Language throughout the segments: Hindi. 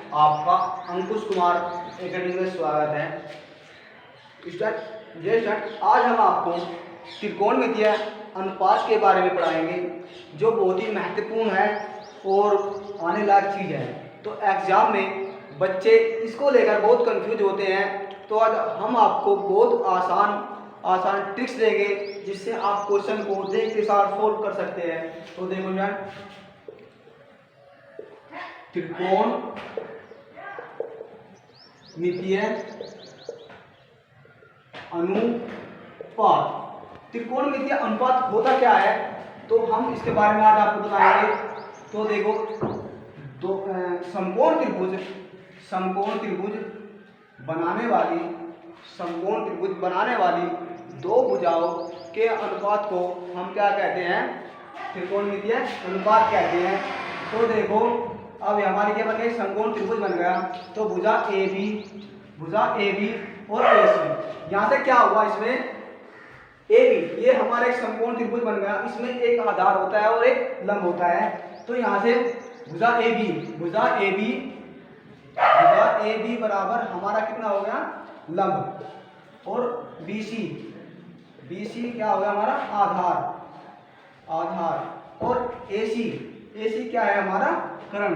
आपका अंकुश कुमार एकेडमी में स्वागत है। स्टूडेंट, आज हम आपको त्रिकोणमितीय अनुपात के बारे में पढ़ाएंगे, जो बहुत ही महत्वपूर्ण है और आने लायक चीज़ है। तो एग्ज़ाम में बच्चे इसको लेकर बहुत कंफ्यूज होते हैं। तो आज हम आपको बहुत आसान ट्रिक्स देंगे, जिससे आप क्वेश्चन को देख के साथ सोल्व कर सकते हैं। तो देखो स्टूडेंट, त्रिकोणमितीय अनुपात। त्रिकोणमितीय अनुपात होता क्या है, तो हम इसके बारे में आज आपको बताएंगे। तो देखो, दो समकोण त्रिभुज बनाने वाली दो भुजाओं के अनुपात को हम क्या कहते हैं? त्रिकोणमितीय अनुपात कहते हैं। तो देखो, अब हमारी क्या बन गई? समकोण त्रिभुज बन गया। तो भुजा ए बी और AC, यहाँ से क्या हुआ? इसमें ए बी, ये हमारा एक समकोण त्रिभुज बन गया। इसमें एक आधार होता है और एक लंब होता है। तो यहाँ से भुजा ए बी बराबर हमारा कितना हो गया? लंब। और BC क्या हो गया? हमारा आधार। और AC क्या है? हमारा कर्ण।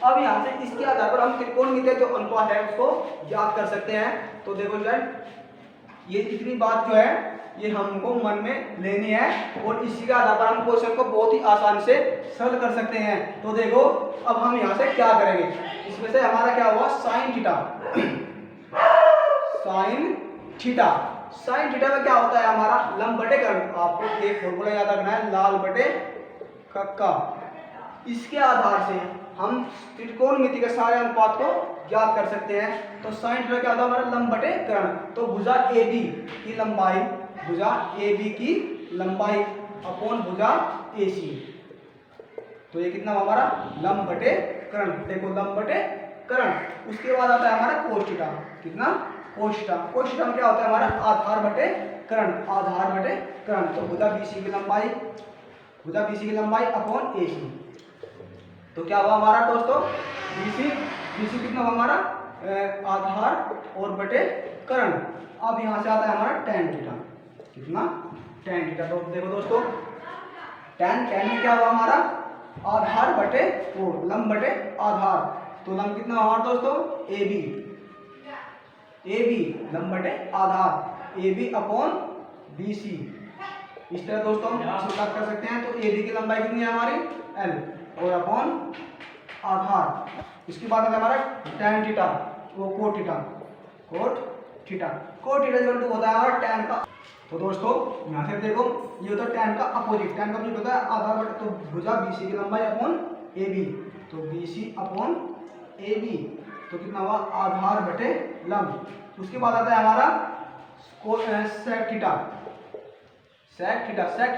अब यहाँ से इसके आधार पर हम त्रिकोणमितीय जो अनुपात है उसको याद कर सकते हैं। तो देखो स्टूडेंट, ये इतनी बात जो है ये हमको मन में लेनी है, और इसी के आधार पर हम क्वेश्चन को बहुत ही आसानी से सरल कर सकते हैं। तो देखो, अब हम यहाँ से क्या करेंगे? इसमें से हमारा क्या हुआ? साइन थीटा में क्या होता है? हमारा लंब बटे कर्ण। आपको एक फॉर्मूला याद रखना है, लाल बटे कक्का। इसके आधार से हम त्रिकोणमिति के सारे अनुपात को याद कर सकते हैं। तो साइन थीटा क्या होता है? हमारा लंब बटे कर्ण। तो भुजा ए बी की लंबाई अपॉन भुजा AC। तो ये कितना हमारा? लंब बटे कर्ण। देखो, लंब बटे कर्ण। उसके बाद आता है हमारा कोस थीटा। कितना? कोस थीटा में क्या होता है? हमारा आधार बटे कर्ण। तो भुजा BC की लंबाई अपॉन AC। तो क्या हुआ हमारा दोस्तों? BC कितना हुआ हमारा? आधार और बटे कर्ण। अब यहाँ से आता है हमारा tan थीटा। कितना? tan theta. तो देखो दोस्तों, tan में क्या हुआ हमारा? आधार बटे लंब बटे आधार। तो लंब कितना हुआ दोस्तों? AB लंब बटे आधार, AB अपॉन BC। इस तरह दोस्तों हम बात कर सकते हैं। तो AB की लंबाई कितनी है हमारी? L, और अपॉन आधार। इसके बाद है हमारा tan थीटा, वो कोट थीटा होता है हमारा tan का। तो दोस्तों यहाँ से देखो, ये होता है tan का अपोजिट होता है आधार बटे। तो भुजा BC की लंबाई अपॉन AB। तो BC अपॉन AB, तो कितना हुआ? आधार बटे लंब। उसके बाद आता है हमारा सेक थीटा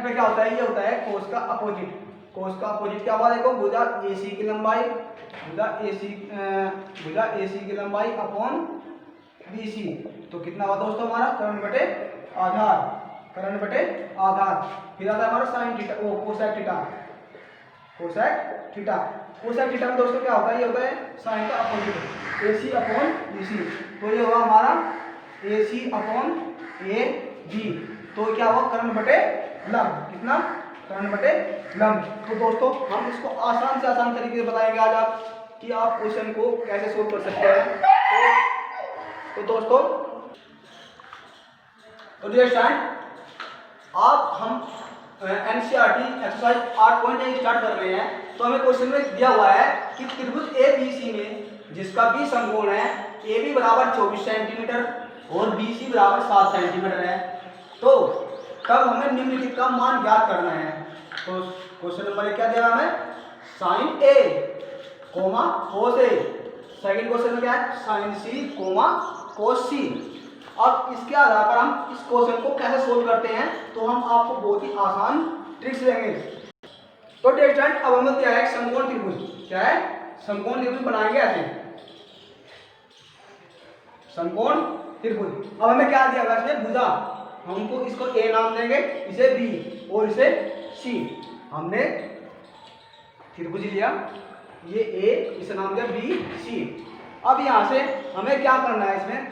क्या होता है? ये होता है कोस का अपोजिट। क्या हुआ? देखो, भुजा AC की लंबाई अपॉन BC। तो कितना हुआ दोस्तों? हमारा कर्ण बटे आधार। फिर आता है हमारा साइन थीटा, कोसेक थीटा में दोस्तों क्या होता है? ये होता है साइन का अपोजिट, AC अपॉन BC। तो ये हुआ हमारा AC अपॉन AB। तो क्या हुआ? कर्ण बटे लंब। कितना? कर्ण बटे लंब। तो दोस्तों हम इसको आसान से आसान तरीके से बताएंगे आज कि आप क्वेश्चन को कैसे सोल्व कर सकते हैं। तो दोस्तों, डियर स्टूडेंट, आप हम NCERT एक्सरसाइज 8.1 स्टार्ट कर रहे हैं। तो हमें क्वेश्चन में दिया हुआ है कि त्रिभुज ABC में जिसका B समकोण है, AB बराबर 24 सेंटीमीटर और BC बराबर 7 सेंटीमीटर है। तो तब हमें निम्नलिखित का मान ज्ञात करना है। तो क्वेश्चन नंबर 1 क्या दिया हमें? Sine A, cos A। Second question में क्या है? Sine C, cos C। अब इसके आधार पर हम इस क्वेश्चन को कैसे सोल्व करते हैं, तो हम आपको बहुत ही आसान ट्रिक्स देंगे। तो डियर स्टूडेंट, अब हमें क्या है? समकोण त्रिभुज। क्या है? समकोण त्रिभुज बनाएंगे ऐसे, समकोण त्रिभुज। अब हमें क्या दिया हुआ है? भुजा। हमको इसको A नाम देंगे, इसे B और इसे C। हमने त्रिभुज लिया, ये ए, इसे नाम दिया बी सी। अब यहाँ से हमें क्या करना है, इसमें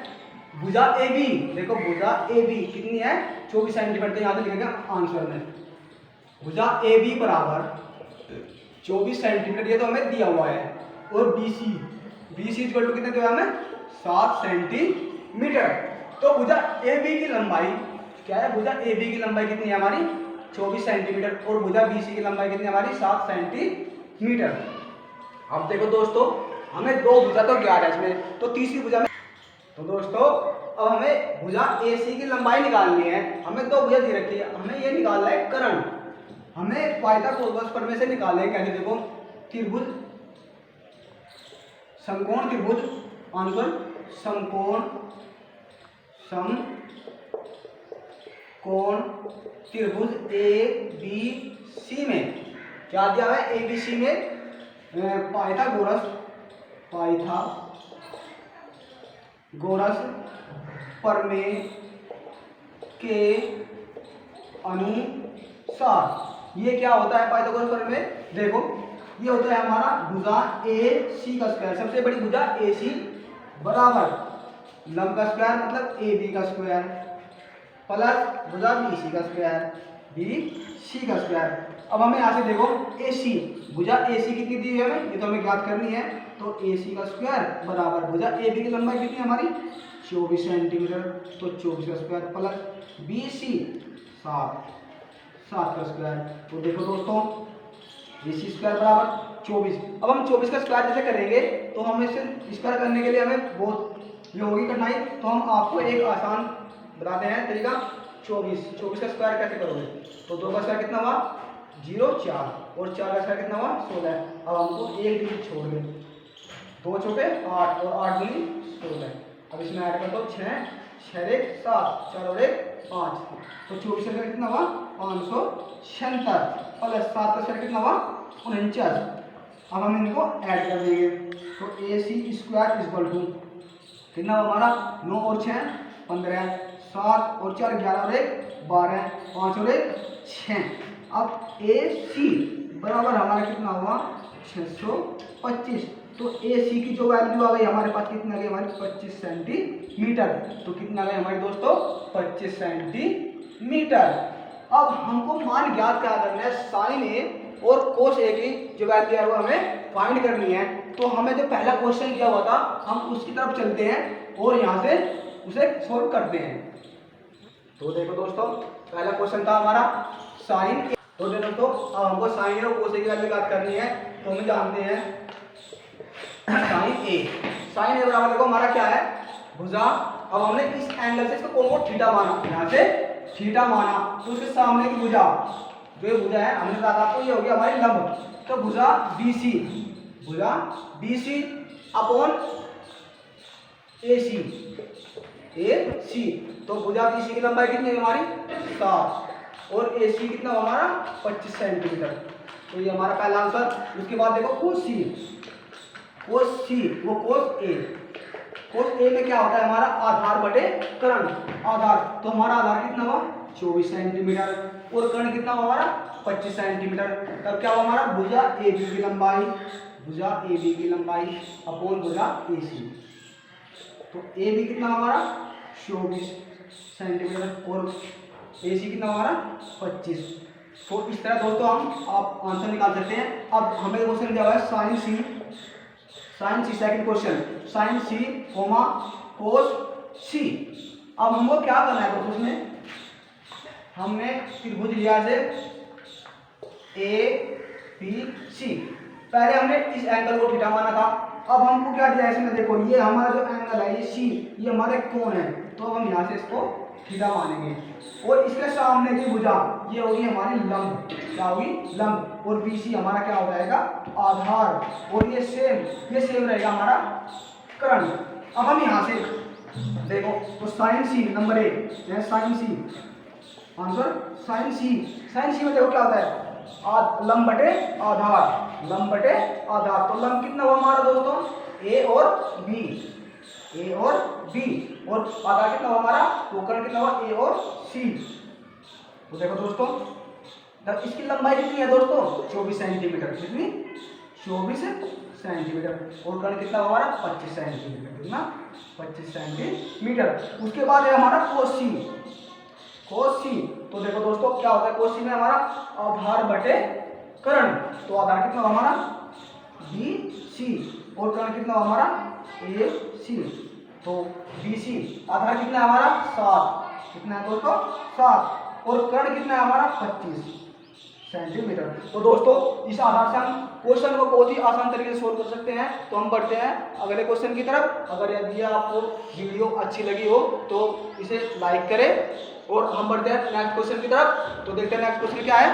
भुजा ए बी, देखो भुजा ए बी कितनी है 24 सेंटीमीटर, यहाँ से लिखेंगे आंसर में भुजा ए बी बराबर 24 सेंटीमीटर, ये तो हमें दिया हुआ है। और बी सी इक्वल टू कितने दिया हमें 7 सेंटीमीटर। तो भुजा ए बी की लंबाई क्या है, भुजा ए बी की लंबाई कितनी है हमारी 24 सेंटीमीटर और भुजा बी सी की लंबाई कितनी है हमारी 7 सेंटीमीटर। अब देखो दोस्तों हमें दो भुजा तो ज्ञात है इसमें, तो तीसरी भुजा में तो दोस्तों अब हमें भुजा ए सी की लंबाई निकालनी है। हमें दो भुजा दी रखी है, हमें ये निकालना है कर्ण। हमें पाइथागोरस प्रमेय से निकालेंगे। कैसे, देखो त्रिभुज समकोण त्रिभुज आंसर समकोण त्रिभुज ए बी सी में क्या दिया है, ए बी सी में पाइथागोरस प्रमेय के अनुसार ये क्या होता है पाइथागोरस प्रमेय, देखो ये होता है हमारा भुजा ए सी का स्क्वायर, सबसे बड़ी भुजा ए सी बराबर लंब का स्क्वायर मतलब ए बी का स्क्वायर प्लस भुजा बी सी का स्क्वायर बी सी का स्क्वायर। अब हमें यहाँ से देखो ए सी भुजा ए सी कितनी दी है हमें, ये तो हमें ज्ञात करनी है। तो ए सी का स्क्वायर बराबर भुजा ए बी की लंबाई कितनी है हमारी 24 सेंटीमीटर, तो 24 का स्क्वायर प्लस बी सी 7 का स्क्वायर। तो देखो दोस्तों ए सी स्क्वायर बराबर 24। अब हम 24 का स्क्वायर जैसे करेंगे तो हम इसे स्क्वायर करने के लिए हमें बहुत ये होगी कठिनाई, तो हम आपको एक आसान बताते हैं तरीका। 24 का स्क्वायर कैसे करोगे, तो 2 का स्क्वायर कितना हुआ 0 4 और 4 का स्क्वायर कितना हुआ 16। अब हमको एक डिजिट छोड़ दें, 2 छोटे 8 और 8 दूनी 16। अब इसमें ऐड कर दो 6 6 1 7 4 और 1 5, तो 24 का स्क्वायर कितना हुआ 576 प्लस 7 का स्क्वायर कितना हुआ 49। अब हम इनको ऐड कर देंगे, तो ए सी स्क्वायर इक्वल टू कितना हुआ हमारा 9 और 6 15 7 और 4 11 और 1 12 5 और 1 6। अब ए सी बराबर हमारा कितना हुआ 625। तो ए सी की जो वैल्यू आ गई हमारे पास कितना गई हमारी 25 सेंटीमीटर। तो कितना गए हमारे दोस्तों 25 सेंटीमीटर। अब हमको मान ज्ञात क्या करना है, साइन ए और कोस ए की जो वैल्यू है वो हमें फाइंड करनी है। तो हमें जो पहला क्वेश्चन दिया हुआ था हम उसकी तरफ चलते हैं और यहाँ से उसे सॉल्व करते हैं। तो देखो दोस्तों पहला क्वेश्चन था हमारा साइन ए। तो देखो दोस्तों अब हमको साइन ए और कोस ए की वैल्यू ज्ञात करनी है। तो हम जानते हैं साइन ए बराबर देखो हमारा क्या है भुजा। अब हमने इस एंगल से इसको कोण को थीटा माना, यहाँ से थीटा माना, तो उसके सामने की भुजा जो ये भुजा है हमने कहा आपको ये होगी हमारी लंब। तो भुजा बी सी अपॉन ए सी। तो भुजा बी सी की लंबाई कितनी है हमारी 7 और ए सी कितना हमारा 25 सेंटीमीटर। तो ये हमारा पहला आंसर। उसके बाद देखो कोस सी वो कोस ए में क्या होता है हमारा आधार बटे कर्ण। आधार तो हमारा आधार कितना हुआ 24 सेंटीमीटर और कर्ण कितना हुआ हमारा 25 सेंटीमीटर। तब क्या हुआ हमारा भुजा ए बी की लंबाई अपॉन भुजा ए सी। तो ए बी कितना हमारा 24 सेंटीमीटर और ए सी कितना हमारा 25। तो इस तरह दोस्तों हम आप आंसर निकाल सकते हैं। अब हमें क्वेश्चन दिया हुआ है साइन सी second question sign C comma कोस सी। अब हमको क्या करना है दोस्तों, उसमें हमने त्रिभुज लिया से ए बी सी। पहले हमने इस एंगल को थीटा माना था। अब हमको क्या दिया है इसमें, देखो ये हमारा जो एंगल है ये सी, ये हमारे कोण है, तो हम यहाँ से इसको थीटा मानेंगे। और इसके सामने की भुजा ये होगी हमारी लंब, क्या होगी लंब, और बी सी हमारा क्या हो जाएगा आधार, और ये सेम रहेगा हमारा कर्ण। अब हम यहाँ से देखो तो sine C number 1 sine C answer sine C में देखो क्या होता है लंब बटे आधार। तो लंब कितना हुआ हमारा दोस्तों ए और बी और आधार कितना हुआ हमारा, तो कर्ण कितना हुआ ए और सी। तो देखो दोस्तों इसकी लंबाई कितनी है दोस्तों 24 सेंटीमीटर। कितनी 24 सेंटीमीटर और कर्ण कितना हमारा 25 सेंटीमीटर, कितना 25 सेंटीमीटर। उसके बाद है हमारा कोसी। कोसी तो देखो दोस्तों क्या होता है, कोसी में हमारा आधार बटे कर्ण, तो आधार कितना हुआ हमारा BC और कर्ण कितना हुआ हमारा AC, तो BC आधार कितना है हमारा 7, कितना है दोस्तों 7 और कर्ण कितना है हमारा 25 सेंटीमीटर। तो दोस्तों इस आधार से हम क्वेश्चन को बहुत ही आसान तरीके से सोल्व कर सकते हैं। तो हम बढ़ते हैं अगले क्वेश्चन की तरफ। अगर यदि आपको वीडियो अच्छी लगी हो तो इसे लाइक करें और हम बढ़ते हैं नेक्स्ट क्वेश्चन की तरफ। तो देखते हैं नेक्स्ट क्वेश्चन क्या है।